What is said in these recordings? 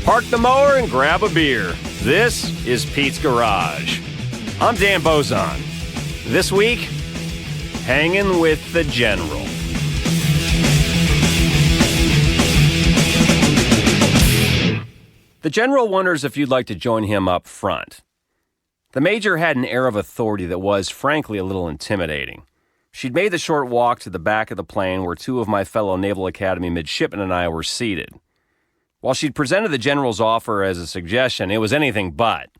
Park the mower and grab a beer. This is Pete's Garage. I'm Dan Bozon. This week, hanging with the General. The General wonders if you'd like to join him up front. The Major had an air of authority that was, frankly, a little intimidating. She'd made the short walk to the back of the plane where two of my fellow Naval Academy midshipmen and I were seated. While she'd presented the General's offer as a suggestion, it was anything but.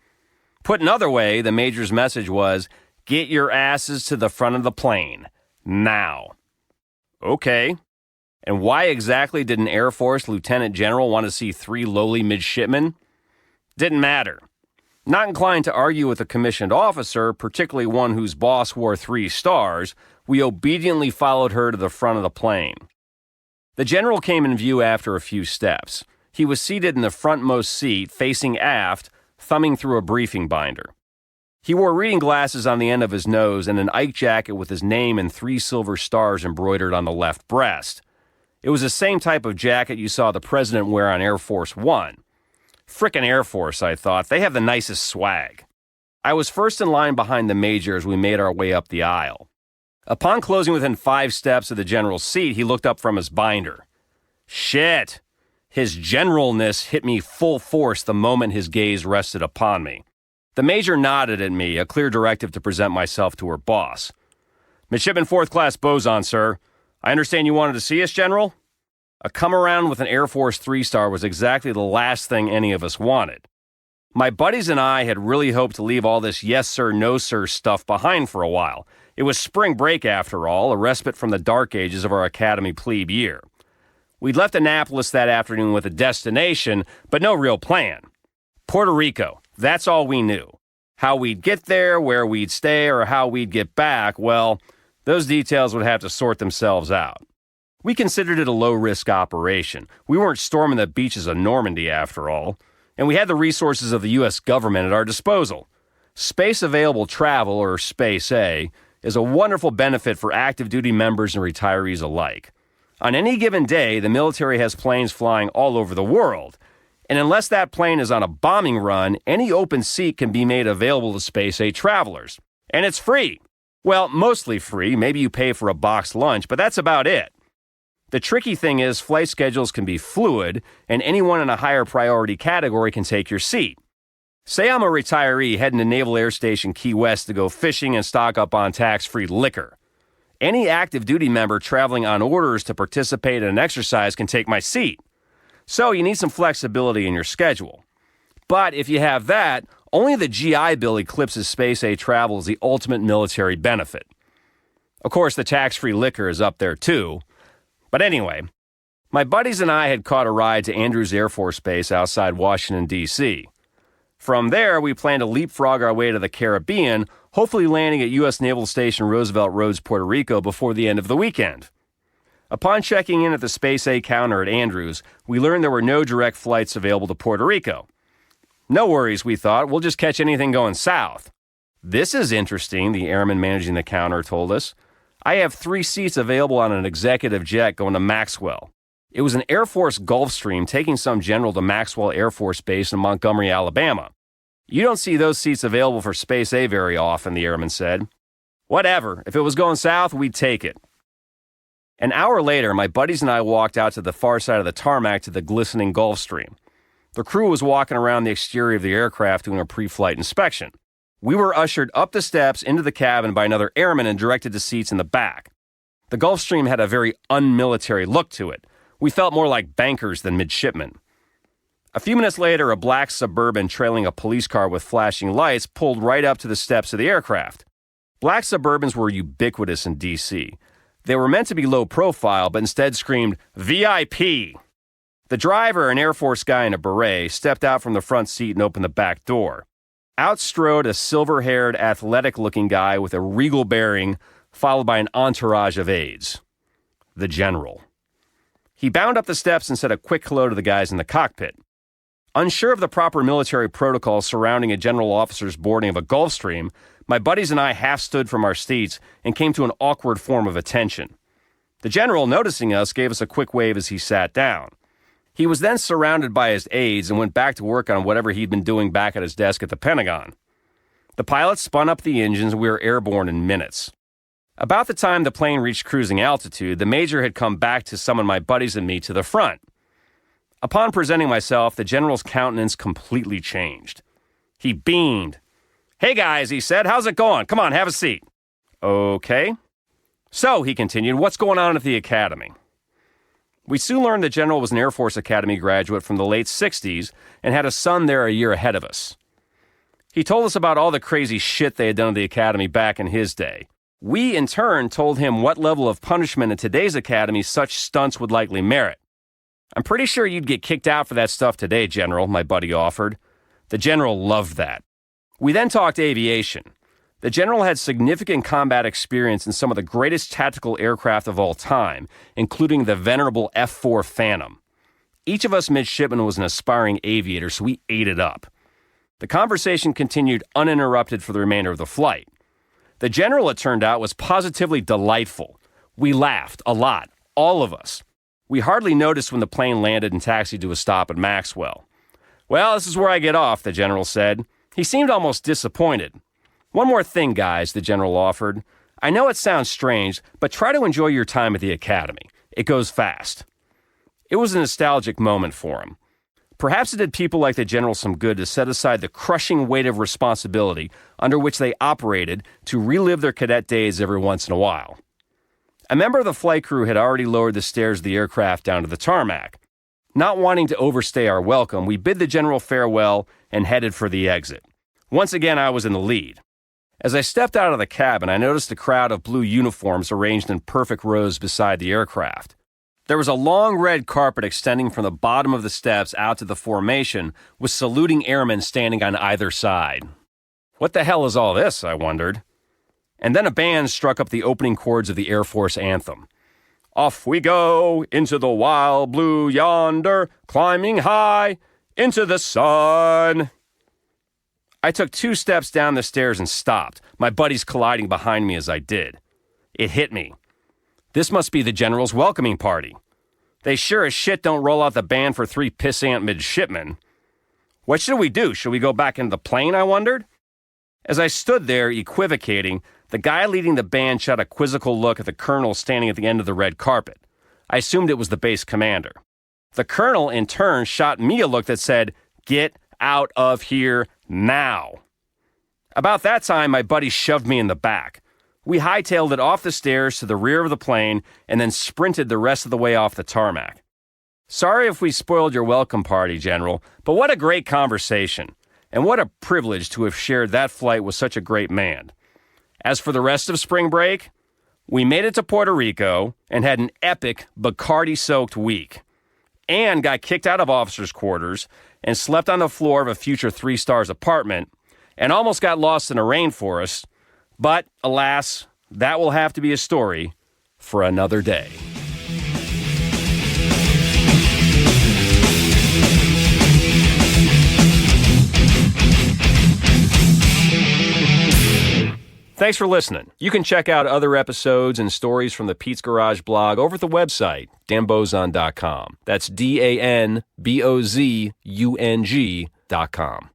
Put another way, the Major's message was, get your asses to the front of the plane. Now. Okay. And why exactly did an Air Force Lieutenant General want to see three lowly midshipmen? Didn't matter. Not inclined to argue with a commissioned officer, particularly one whose boss wore 3 stars, we obediently followed her to the front of the plane. The General came in view after a few steps. He was seated in the frontmost seat, facing aft, thumbing through a briefing binder. He wore reading glasses on the end of his nose and an Ike jacket with his name and 3 silver stars embroidered on the left breast. It was the same type of jacket you saw the president wear on Air Force One. Frickin' Air Force, I thought. They have the nicest swag. I was first in line behind the Major as we made our way up the aisle. Upon closing within 5 steps of the General's seat, he looked up from his binder. Shit! His generalness hit me full force the moment his gaze rested upon me. The Major nodded at me, a clear directive to present myself to her boss. Midshipman 4th Class Bozon, sir. I understand you wanted to see us, General? A come-around with an Air Force 3-star was exactly the last thing any of us wanted. My buddies and I had really hoped to leave all this yes sir, no sir stuff behind for a while. It was spring break, after all, a respite from the dark ages of our Academy plebe year. We'd left Annapolis that afternoon with a destination, but no real plan. Puerto Rico, that's all we knew. How we'd get there, where we'd stay, or how we'd get back, well, those details would have to sort themselves out. We considered it a low-risk operation. We weren't storming the beaches of Normandy, after all, and we had the resources of the U.S. government at our disposal. Space-available travel, or Space A, is a wonderful benefit for active duty members and retirees alike. On any given day, the military has planes flying all over the world, and unless that plane is on a bombing run, any open seat can be made available to Space A travelers. And it's free. Well, mostly free. Maybe you pay for a boxed lunch, but that's about it. The tricky thing is flight schedules can be fluid, and anyone in a higher priority category can take your seat. Say I'm a retiree heading to Naval Air Station Key West to go fishing and stock up on tax-free liquor. Any active duty member traveling on orders to participate in an exercise can take my seat. So you need some flexibility in your schedule. But if you have that, only the GI Bill eclipses Space A travel as the ultimate military benefit. Of course, the tax-free liquor is up there too. But anyway, my buddies and I had caught a ride to Andrews Air Force Base outside Washington, D.C. From there, we planned to leapfrog our way to the Caribbean, hopefully landing at U.S. Naval Station Roosevelt Roads, Puerto Rico before the end of the weekend. Upon checking in at the Space A counter at Andrews, we learned there were no direct flights available to Puerto Rico. No worries, we thought. We'll just catch anything going south. This is interesting, the airman managing the counter told us. I have 3 seats available on an executive jet going to Maxwell. It was an Air Force Gulfstream taking some general to Maxwell Air Force Base in Montgomery, Alabama. You don't see those seats available for Space A very often, the airman said. Whatever. If it was going south, we'd take it. An hour later, my buddies and I walked out to the far side of the tarmac to the glistening Gulfstream. The crew was walking around the exterior of the aircraft doing a pre-flight inspection. We were ushered up the steps into the cabin by another airman and directed to seats in the back. The Gulfstream had a very unmilitary look to it. We felt more like bankers than midshipmen. A few minutes later, a black Suburban trailing a police car with flashing lights pulled right up to the steps of the aircraft. Black Suburbans were ubiquitous in D.C. They were meant to be low profile, but instead screamed, VIP! The driver, an Air Force guy in a beret, stepped out from the front seat and opened the back door. Out strode a silver-haired, athletic-looking guy with a regal bearing, followed by an entourage of aides. The General. He bound up the steps and said a quick hello to the guys in the cockpit. Unsure of the proper military protocol surrounding a general officer's boarding of a Gulfstream, my buddies and I half stood from our seats and came to an awkward form of attention. The general, noticing us, gave us a quick wave as he sat down. He was then surrounded by his aides and went back to work on whatever he'd been doing back at his desk at the Pentagon. The pilot spun up the engines and we were airborne in minutes. About the time the plane reached cruising altitude, the major had come back to summon my buddies and me to the front. Upon presenting myself, the general's countenance completely changed. He beamed. "Hey guys," he said, "how's it going? Come on, have a seat." "Okay." "So," he continued, "what's going on at the academy?" We soon learned the general was an Air Force Academy graduate from the late 60s and had a son there a year ahead of us. He told us about all the crazy shit they had done at the academy back in his day. We, in turn, told him what level of punishment in today's academy such stunts would likely merit. "I'm pretty sure you'd get kicked out for that stuff today, General," my buddy offered. The general loved that. We then talked aviation. The general had significant combat experience in some of the greatest tactical aircraft of all time, including the venerable F-4 Phantom. Each of us midshipmen was an aspiring aviator, so we ate it up. The conversation continued uninterrupted for the remainder of the flight. The general, it turned out, was positively delightful. We laughed a lot, all of us. We hardly noticed when the plane landed and taxied to a stop at Maxwell. "Well, this is where I get off," the general said. He seemed almost disappointed. "One more thing, guys," the general offered. "I know it sounds strange, but try to enjoy your time at the academy. It goes fast." It was a nostalgic moment for him. Perhaps it did people like the general some good to set aside the crushing weight of responsibility under which they operated to relive their cadet days every once in a while. A member of the flight crew had already lowered the stairs of the aircraft down to the tarmac. Not wanting to overstay our welcome, we bid the general farewell and headed for the exit. Once again, I was in the lead. As I stepped out of the cabin, I noticed a crowd of blue uniforms arranged in perfect rows beside the aircraft. There was a long red carpet extending from the bottom of the steps out to the formation, with saluting airmen standing on either side. What the hell is all this, I wondered. And then a band struck up the opening chords of the Air Force anthem. "Off we go, into the wild blue yonder, climbing high, into the sun." I took 2 steps down the stairs and stopped, my buddies colliding behind me as I did. It hit me. This must be the general's welcoming party. They sure as shit don't roll out the band for 3 pissant midshipmen. What should we do? Should we go back into the plane, I wondered? As I stood there, equivocating, the guy leading the band shot a quizzical look at the colonel standing at the end of the red carpet. I assumed it was the base commander. The colonel, in turn, shot me a look that said, "Get out of here now." About that time, my buddy shoved me in the back. We hightailed it off the stairs to the rear of the plane and then sprinted the rest of the way off the tarmac. "Sorry if we spoiled your welcome party, General, but what a great conversation. And what a privilege to have shared that flight with such a great man. As for the rest of spring break, we made it to Puerto Rico and had an epic Bacardi-soaked week. And got kicked out of officers' quarters and slept on the floor of a future 3-stars apartment and almost got lost in a rainforest. But, alas, that will have to be a story for another day. Thanks for listening. You can check out other episodes and stories from the Pete's Garage blog over at the website, danbozon.com. That's DANBOZUNG.com.